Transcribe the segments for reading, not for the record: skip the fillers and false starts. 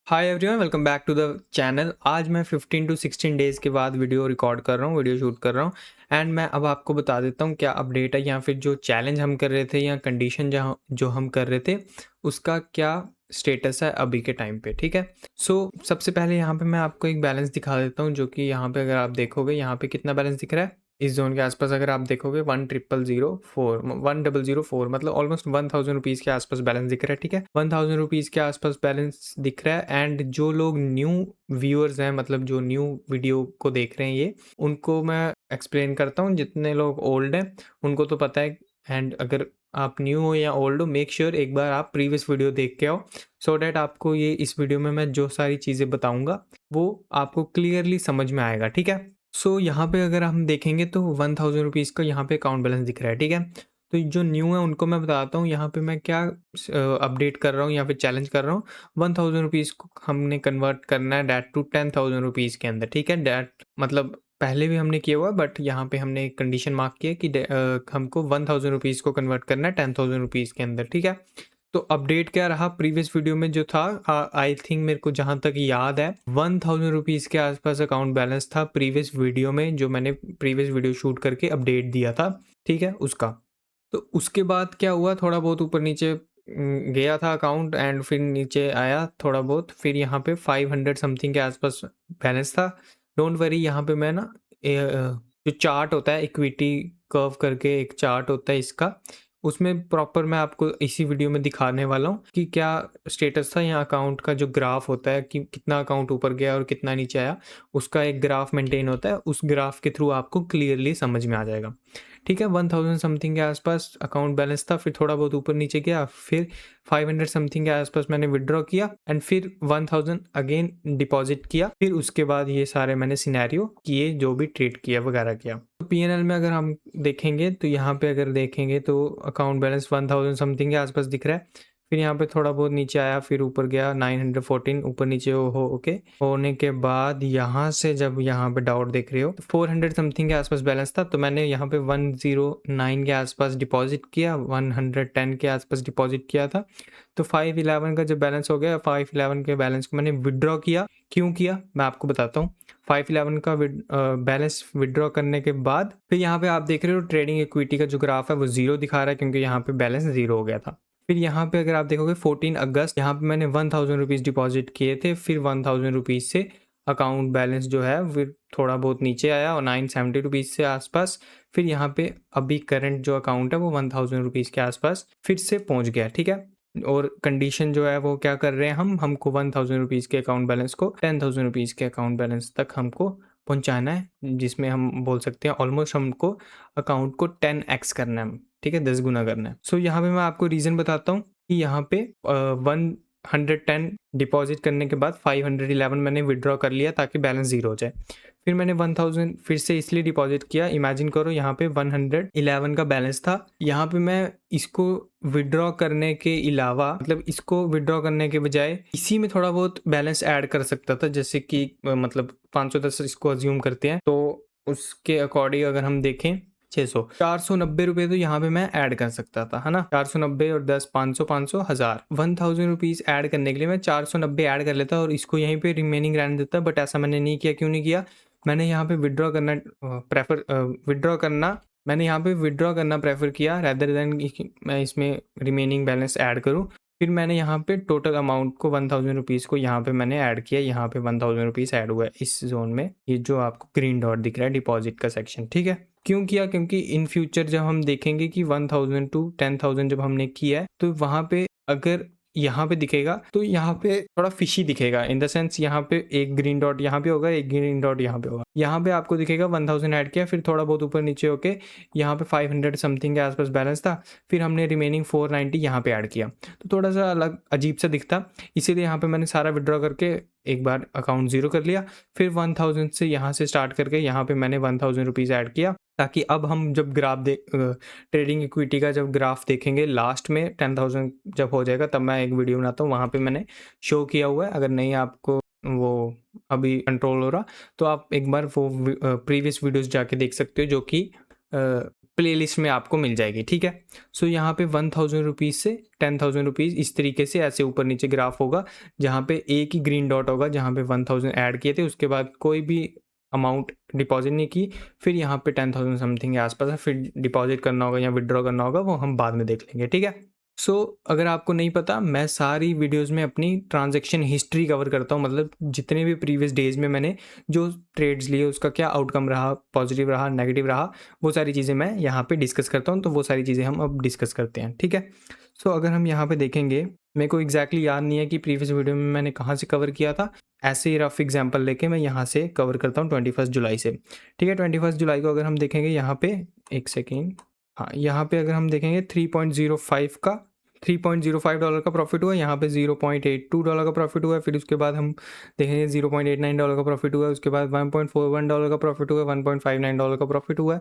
Hi everyone, welcome back to the channel. आज मैं 15 to 16 days के बाद वीडियो रिकॉर्ड कर रहा हूँ, वीडियो शूट कर रहा हूँ। एंड मैं अब आपको बता देता हूँ क्या अपडेट है, या फिर जो चैलेंज हम कर रहे थे या कंडीशन जहाँ जो हम कर रहे थे उसका क्या स्टेटस है अभी के टाइम पे। ठीक है। सबसे पहले यहाँ पे मैं आपको एक बैलेंस दिखा देता हूँ, जो कि यहाँ पे अगर आप देखोगे यहाँ पे कितना बैलेंस दिख रहा है इस जोन के आसपास। अगर आप देखोगे 1004 मतलब ऑलमोस्ट 1000 रुपीज़ के आसपास बैलेंस दिख रहा है। ठीक है, 1000 रुपीज़ के आसपास बैलेंस दिख रहा है। एंड जो लोग न्यू व्यूअर्स हैं, मतलब जो न्यू वीडियो को देख रहे हैं, ये उनको मैं एक्सप्लेन करता हूँ। जितने लोग ओल्ड हैं उनको तो पता है, एंड अगर आप न्यू हो या ओल्ड हो, मेक श्योर एक बार आप प्रीवियस वीडियो देख के आओ, सो डैट आपको ये इस वीडियो में मैं जो सारी चीज़ें बताऊंगा वो आपको क्लियरली समझ में आएगा। ठीक है। यहाँ पे अगर हम देखेंगे तो 1000 रुपीज़ का यहाँ पे अकाउंट बैलेंस दिख रहा है। ठीक है। तो जो न्यू है उनको मैं बताता हूँ यहाँ पे मैं क्या अपडेट कर रहा हूँ या फिर चैलेंज कर रहा हूँ। 1000 रुपीज़ को हमने कन्वर्ट करना है डैट टू 10,000 रुपीज़ के अंदर। ठीक है, डैट मतलब पहले भी हमने किया हुआ, बट यहाँ पे हमने एक कंडीशन मार्क किया कि हमको 1000 रुपीज़ को कन्वर्ट करना है 10,000 रुपीज़ के अंदर। ठीक है। तो अपडेट क्या रहा प्रीवियस वीडियो में जो था, आई थिंक मेरे को जहाँ तक याद है 1000 रुपीज़ के आसपास अकाउंट बैलेंस था प्रीवियस वीडियो में, जो मैंने प्रीवियस वीडियो शूट करके अपडेट दिया था। ठीक है, उसका। तो उसके बाद क्या हुआ, थोड़ा बहुत ऊपर नीचे गया था अकाउंट, एंड फिर नीचे आया थोड़ा बहुत, फिर यहाँ पे 500 समथिंग के आसपास बैलेंस था। डोंट वरी, यहाँ पे मैं ना जो चार्ट होता है इक्विटी कर्व करके एक चार्ट होता है इसका, उसमें प्रॉपर मैं आपको इसी वीडियो में दिखाने वाला हूँ कि क्या स्टेटस था। यहाँ अकाउंट का जो ग्राफ होता है कि कितना अकाउंट ऊपर गया और कितना नीचे आया, उसका एक ग्राफ मेंटेन होता है। उस ग्राफ के थ्रू आपको क्लियरली समझ में आ जाएगा। ठीक है, 1000 समथिंग के आसपास अकाउंट बैलेंस था, फिर थोड़ा बहुत ऊपर नीचे गया, फिर 500 समथिंग के आसपास मैंने विड्रॉ किया, एंड फिर 1000 अगेन डिपॉजिट किया। फिर उसके बाद ये सारे मैंने सिनेरियो किए, जो भी ट्रेड किया वगैरह किया। तो पीएनएल में अगर हम देखेंगे तो यहाँ पे अगर देखेंगे तो अकाउंट बैलेंस 1000 समथिंग के आसपास दिख रहा है। फिर यहाँ पे थोड़ा बहुत नीचे आया, फिर ऊपर गया 914, ऊपर नीचे हो ओके होने के बाद यहाँ से जब यहाँ पे डाउट देख रहे हो तो 400 समथिंग के आसपास बैलेंस था। तो मैंने यहाँ पे 109 के आसपास डिपॉजिट किया, 110 के आसपास डिपॉजिट किया था। तो 511 का जब बैलेंस हो गया, 511 के बैलेंस को मैंने विड्रॉ किया। क्यों किया मैं आपको बताता हूँ। 511 का बैलेंस विड्रॉ करने के बाद फिर यहाँ पे आप देख रहे हो ट्रेडिंग इक्विटी का जो ग्राफ है वो जीरो दिखा रहा है, क्योंकि यहाँ पे बैलेंस जीरो हो गया था। फिर यहाँ पे अगर आप देखोगे 14 अगस्त, यहाँ पे मैंने 1000 रुपीज़ डिपॉजिट किए थे। फिर 1000 रुपीज़ से अकाउंट बैलेंस जो है फिर थोड़ा बहुत नीचे आया और 970 रुपीज़ से आसपास। फिर यहाँ पे अभी करंट जो अकाउंट है वो 1000 रुपीज़ के आसपास फिर से पहुँच गया। ठीक है। और कंडीशन जो है वो क्या कर रहे हैं, हमको 1000 रुपीज़ के अकाउंट बैलेंस को 10,000 रुपीज़ के अकाउंट बैलेंस तक हमको पहुंचाना है, जिसमें हम बोल सकते हैं ऑलमोस्ट हमको अकाउंट को 10x करना है। ठीक है, 10 गुना करना है। यहाँ पे मैं आपको रीज़न बताता हूँ कि यहाँ पे 110 डिपॉजिट करने के बाद 511 मैंने विड्रॉ कर लिया ताकि बैलेंस ज़ीरो हो जाए। फिर मैंने 1000 फिर से इसलिए डिपॉजिट किया। इमेजिन करो यहाँ पे 111 का बैलेंस था। यहाँ पे मैं इसको विड्रॉ करने के अलावा, मतलब इसको विड्रॉ करने के बजाय इसी में थोड़ा बहुत बैलेंस ऐड कर सकता था, जैसे कि मतलब 510 इसको अज्यूम करते हैं, तो उसके अकॉर्डिंग अगर हम देखें 600 490 रुपये तो यहाँ पे मैं ऐड कर सकता था, है ना। 490 और 10 500 500 1000 1000 रुपीज़ ऐड करने के लिए मैं 490 ऐड कर लेता और इसको यहीं पे रिमेनिंग रहने देता, बट ऐसा मैंने नहीं किया। क्यों नहीं किया, मैंने यहाँ पे विड्रॉ करना प्रेफर किया रैदर देन मैं इसमें रिमेनिंग बैलेंस ऐड करूँ। फिर मैंने यहाँ पे टोटल अमाउंट को 1000 रुपीज़ को यहाँ पे मैंने ऐड किया। यहाँ पे 1000 रुपीज़ ऐड हुआ है इस जोन में, ये जो आपको ग्रीन डॉट दिख रहा है डिपॉजिट का सेक्शन। ठीक है। क्यों किया, क्योंकि इन फ्यूचर जब हम देखेंगे कि 1000 टू 10,000 जब हमने किया है तो वहाँ पे अगर यहाँ पे दिखेगा तो यहाँ पे थोड़ा फिशी दिखेगा, इन द सेंस यहाँ पे एक ग्रीन डॉट यहाँ पे होगा, एक ग्रीन डॉट यहाँ पे होगा। यहाँ पे आपको दिखेगा 1000 ऐड किया, फिर थोड़ा बहुत ऊपर नीचे होके यहाँ पे 500 समथिंग के आसपास बैलेंस था। फिर हमने रिमेनिंग 490 यहाँ पे ऐड किया, तो थोड़ा सा अलग अजीब सा दिखता, इसीलिए यहाँ पे मैंने सारा विड्रॉ करके एक बार अकाउंट ज़ीरो कर लिया। फिर 1000 से यहाँ से स्टार्ट करके यहाँ पे मैंने 1000 रुपीज़ ऐड किया, ताकि अब हम जब ट्रेडिंग इक्विटी का जब ग्राफ देखेंगे लास्ट में 10,000 जब हो जाएगा, तब मैं एक वीडियो बनाता हूँ, वहाँ पे मैंने शो किया हुआ है। अगर नहीं आपको वो अभी कंट्रोल हो रहा तो आप एक बार वो प्रीवियस वीडियोस जाके देख सकते हो, जो कि प्लेलिस्ट में आपको मिल जाएगी, ठीक है। सो यहाँ पे 1000 रुपीज़ से 10,000 रुपीज़ इस तरीके से ऐसे ऊपर नीचे ग्राफ होगा, जहाँ पे एक ही ग्रीन डॉट होगा जहाँ पे 1000 ऐड किए थे, उसके बाद कोई भी अमाउंट डिपॉजिट नहीं की, फिर यहाँ पे 10,000 समथिंग के आसपास है, फिर डिपॉजिट करना होगा या विड्रॉ करना होगा, वो हम बाद में देख लेंगे, ठीक है। सो अगर आपको नहीं पता, मैं सारी वीडियोस में अपनी ट्रांजैक्शन हिस्ट्री कवर करता हूँ, मतलब जितने भी प्रीवियस डेज में मैंने जो ट्रेड्स लिए उसका क्या आउटकम रहा, पॉजिटिव रहा, नेगेटिव रहा, वो सारी चीज़ें मैं यहाँ पे डिस्कस करता हूँ। तो वो सारी चीज़ें हम अब डिस्कस करते हैं, ठीक है। सो अगर हम यहाँ पे देखेंगे, मेरे को एग्जैक्टली याद नहीं है कि प्रीवियस वीडियो में मैंने कहाँ से कवर किया था, ऐसे ही रफ एग्जाम्पल लेके मैं यहाँ से कवर करता हूँ 21 जुलाई से, ठीक है। 21 जुलाई को अगर हम देखेंगे यहाँ पे, एक सेकेंड, हाँ, यहाँ पे अगर हम देखेंगे 3.05 का $3.05 का प्रॉफिट हुआ, यहाँ पे $0.82 का प्रॉफिट हुआ, फिर उसके बाद हम देखेंगे $0.89 का प्रॉफिट हुआ, उसके बाद $1.41 का प्रॉफिट हुआ, $1.59 का प्रॉफिट हुआ।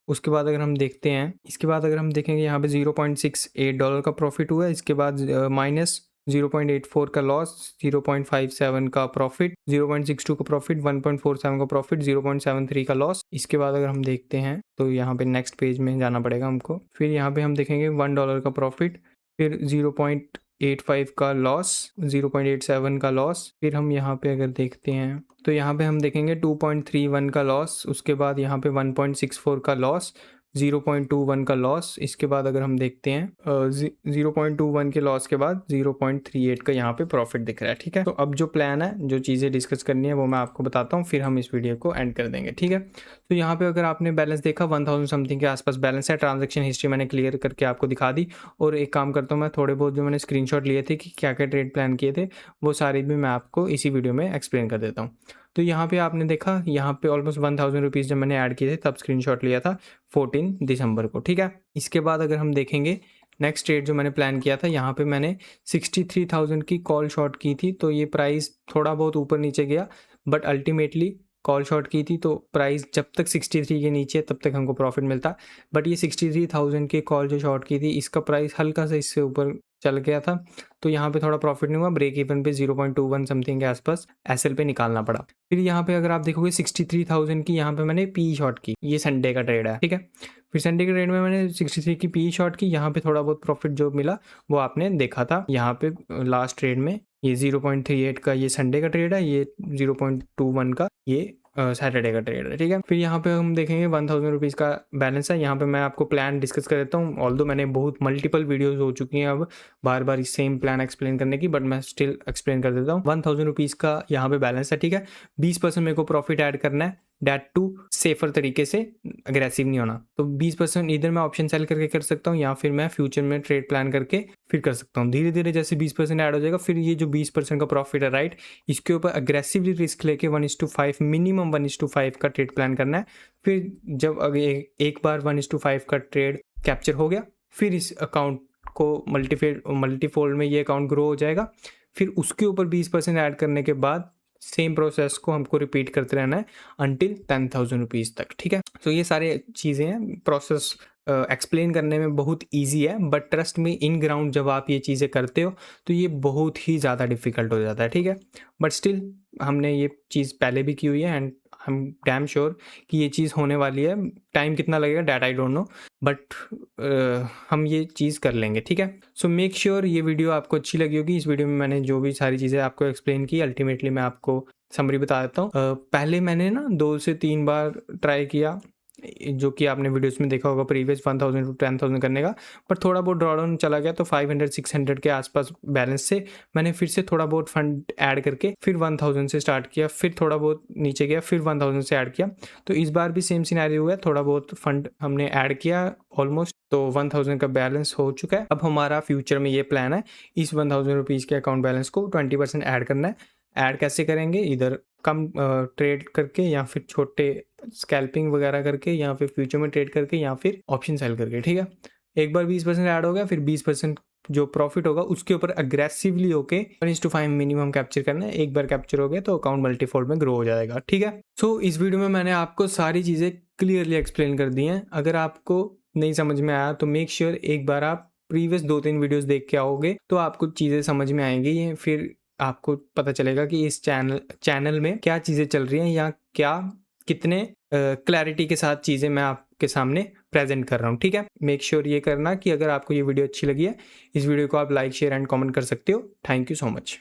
उसके बाद अगर हम देखते हैं, इसके बाद अगर हम देखेंगे यहाँ पे $0.68 का प्रॉफिट हुआ, इसके बाद माइनस 0.84 का लॉस, 0.57 का प्रॉफिट, 0.62 का प्रॉफिट, 1.47 का प्रॉफिट, 0.73 का लॉस। इसके बाद अगर हम देखते हैं तो यहाँ पे नेक्स्ट पेज में जाना पड़ेगा हमको, फिर यहाँ पे हम देखेंगे $1 का प्रॉफिट, फिर 0.85 का लॉस, 0.87 का लॉस, फिर हम यहाँ पे अगर देखते हैं तो यहाँ पे हम देखेंगे 2.31 का लॉस, उसके बाद यहाँ पे 1.64 का लॉस, 0.21 का लॉस। इसके बाद अगर हम देखते हैं 0.21 के लॉस के बाद 0.38 का यहाँ पे प्रॉफिट दिख रहा है, ठीक है। तो अब जो प्लान है, जो चीज़ें डिस्कस करनी है वो मैं आपको बताता हूँ, फिर हम इस वीडियो को एंड कर देंगे, ठीक है। तो यहाँ पे अगर आपने बैलेंस देखा 1000 समथिंग के आसपास बैलेंस है, ट्रांजेक्शन हिस्ट्री मैंने क्लियर करके आपको दिखा दी। और एक काम करता हूँ, मैं थोड़े बहुत जो मैंने स्क्रीनशॉट लिए थे कि क्या क्या ट्रेड प्लान किए थे, वो सारे भी मैं आपको इसी वीडियो में एक्सप्लेन कर देता हूँ। तो यहाँ पे आपने देखा, यहाँ पे ऑलमोस्ट 1000 रुपीज़ जब मैंने ऐड किए थे तब स्क्रीनशॉट लिया था 14 दिसंबर को, ठीक है। इसके बाद अगर हम देखेंगे नेक्स्ट ट्रेड जो मैंने प्लान किया था, यहाँ पे मैंने 63,000 की कॉल शॉर्ट की थी, तो ये प्राइस थोड़ा बहुत ऊपर नीचे गया, बट अल्टीमेटली कॉल शॉर्ट की थी तो प्राइस जब तक 63 के नीचे तब तक हमको प्रॉफिट मिलता। बट ये 63,000 की कॉल जो शॉर्ट की थी, इसका प्राइस हल्का सा इससे ऊपर चल गया था, तो यहाँ पे थोड़ा प्रॉफिट नहीं हुआ, ब्रेक इवन पे 0.21 समथिंग के आसपास एसएल पे निकालना पड़ा। फिर यहाँ पे अगर आप देखोगे 63,000 की यहाँ पे मैंने पी शॉर्ट की, ये संडे का ट्रेड है, ठीक है। फिर संडे के ट्रेड में मैंने 63 की पी शॉर्ट की, यहाँ पे थोड़ा बहुत प्रॉफिट जो मिला वो आपने देखा था यहाँ पे लास्ट ट्रेड में। ये 0.38 का ये संडे का ट्रेड है, ये 0.21 का ये सैटरडे का ट्रेड है, ठीक है। फिर यहाँ पे हम देखेंगे 1000 रुपीज़ का बैलेंस है। यहाँ पे मैं आपको प्लान डिस्कस कर देता हूँ, ऑल्दो मैंने बहुत मल्टीपल वीडियोस हो चुकी हैं अब बार बार सेम प्लान एक्सप्लेन करने की, बट मैं स्टिल एक्सप्लेन कर देता हूँ। 1000 रुपीज़ का यहाँ पे बैलेंस है, ठीक है। 20% मेरे को प्रॉफिट ऐड करना है, डैट टू सेफर तरीके से, अग्रेसिव नहीं होना। तो 20% इधर मैं ऑप्शन सेल करके कर सकता हूँ, या फिर मैं फ्यूचर में ट्रेड प्लान करके फिर कर सकता हूँ। धीरे धीरे जैसे 20% ऐड हो जाएगा, फिर ये जो 20% का प्रॉफिट है, राइट, इसके ऊपर अग्रेसिवली रिस्क लेके 1:5 मिनिमम 1:5 का ट्रेड प्लान करना है। फिर जब अगर एक बार 1:5 का ट्रेड कैप्चर हो गया, फिर इस अकाउंट को मल्टीफोल्ड में ये अकाउंट ग्रो हो जाएगा। फिर उसके ऊपर 20% ऐड करने के बाद सेम प्रोसेस को हमको रिपीट करते रहना है अंटिल 10,000 रुपीज़ तक, ठीक है। तो ये सारे चीज़ें हैं, प्रोसेस एक्सप्लेन करने में बहुत इजी है, बट ट्रस्ट में इन ग्राउंड जब आप ये चीज़ें करते हो तो ये बहुत ही ज़्यादा डिफिकल्ट हो जाता है, ठीक है। बट स्टिल हमने ये चीज़ पहले भी की हुई है, and I am damn sure कि ये चीज़ होने वाली है। टाइम कितना लगेगा that I don't know, but हम ये चीज़ कर लेंगे, ठीक है। सो मेक श्योर ये वीडियो आपको अच्छी लगी होगी। इस वीडियो में मैंने जो भी सारी चीज़ें आपको एक्सप्लेन की, अल्टीमेटली मैं आपको समरी बता देता हूँ। पहले मैंने ना 2 से 3 बार ट्राई किया, जो कि आपने वीडियोस में देखा होगा प्रीवियस 1000 टू 10,000 करने का, पर थोड़ा बहुत ड्रॉडाउन चला गया, तो 500-600 के आसपास बैलेंस से मैंने फिर से थोड़ा बहुत फंड ऐड करके फिर 1000 से स्टार्ट किया, फिर थोड़ा बहुत नीचे गया, फिर 1000 से ऐड किया। तो इस बार भी सेम सिनेरियो हुआ है, थोड़ा बहुत फंड हमने ऐड किया ऑलमोस्ट, तो 1000 का बैलेंस हो चुका है। अब हमारा फ्यूचर में ये प्लान है, इस 1000 रुपीज़ के अकाउंट बैलेंस को 20% ऐड करना है। ऐड कैसे करेंगे, इधर कम ट्रेड करके, या फिर छोटे स्कैल्पिंग वगैरह करके, या फिर फ्यूचर में ट्रेड करके, या फिर ऑप्शन सेल करके, ठीक है। एक बार 20% ऐड हो गया, फिर 20% जो प्रॉफिट होगा उसके ऊपर अग्रेसिवली होके 1:5 मिनिमम कैप्चर करना है। एक बार कैप्चर हो गया तो अकाउंट मल्टीफोल्ड में ग्रो हो जाएगा, ठीक है। सो इस वीडियो में मैंने आपको सारी चीज़ें क्लियरली एक्सप्लेन कर दी हैं। अगर आपको नहीं समझ में आया तो मेक श्योर एक बार आप प्रीवियस 2-3 वीडियोस देख के आओगे, तो आपको चीज़ें समझ में आएंगी। फिर आपको पता चलेगा कि इस चैनल में क्या चीज़ें चल रही हैं, या क्या कितने क्लैरिटी के साथ चीज़ें मैं आपके सामने प्रेजेंट कर रहा हूँ, ठीक है। मेक श्योर ये करना कि अगर आपको ये वीडियो अच्छी लगी है, इस वीडियो को आप लाइक शेयर एंड कमेंट कर सकते हो। Thank you so much.